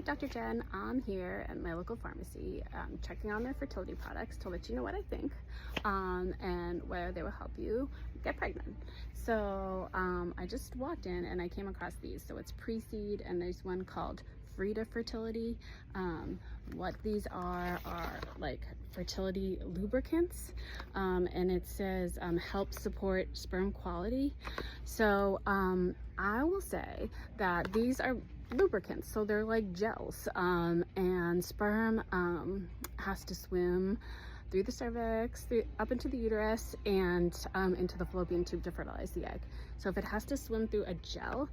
Dr. Jen. I'm here at my local pharmacy checking on their fertility products to let you know what I think and whether they will help you get pregnant. So I just walked in and I came across these. So it's pre-seed and there's one called Frida Fertility. What these are like fertility lubricants, and it says help support sperm quality. So I will say that these are lubricants, so they're like gels, and sperm has to swim through the cervix, up into the uterus, and into the fallopian tube to fertilize the egg. So if it has to swim through a gel,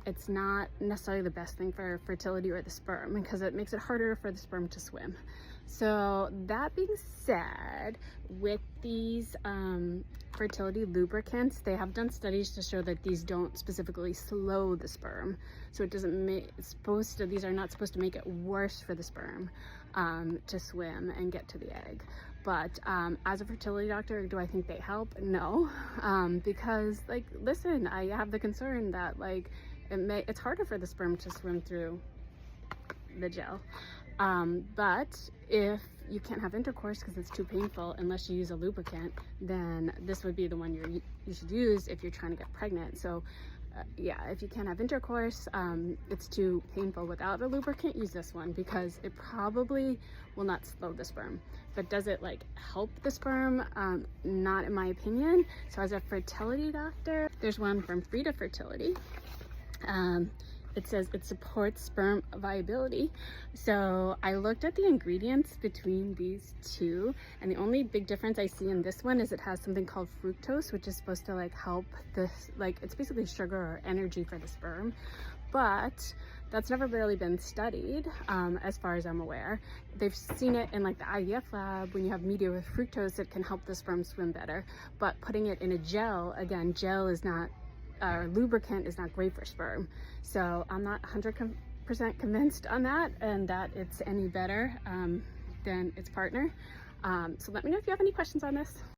it's not necessarily the best thing for fertility or the sperm, because it makes it harder for the sperm to swim. So that being said, with these fertility lubricants, they have done studies to show that these don't specifically slow the sperm. So it doesn't make, these are not supposed to make it worse for the sperm to swim and get to the egg. But as a fertility doctor, do I think they help? No, because like, listen, I have the concern that like it's harder for the sperm to swim through the gel. But if you can't have intercourse because it's too painful unless you use a lubricant, then this would be the one you should use if you're trying to get pregnant. So yeah, if you can't have intercourse, it's too painful without a lubricant, use this one, because it probably will not slow the sperm. But does it like help the sperm? Not in my opinion. So as a fertility doctor, there's one from Frida Fertility. It says it supports sperm viability. So I looked at the ingredients between these two, and the only big difference I see in this one is it has something called fructose, which is supposed to like help this, like it's basically sugar or energy for the sperm, but that's never really been studied as far as I'm aware. They've seen it in like the IVF lab. When you have media with fructose, it can help the sperm swim better, but putting it in a gel, again, gel is not lubricant is not great for sperm. So I'm not 100% convinced on that, and that it's any better than its partner. So let me know if you have any questions on this.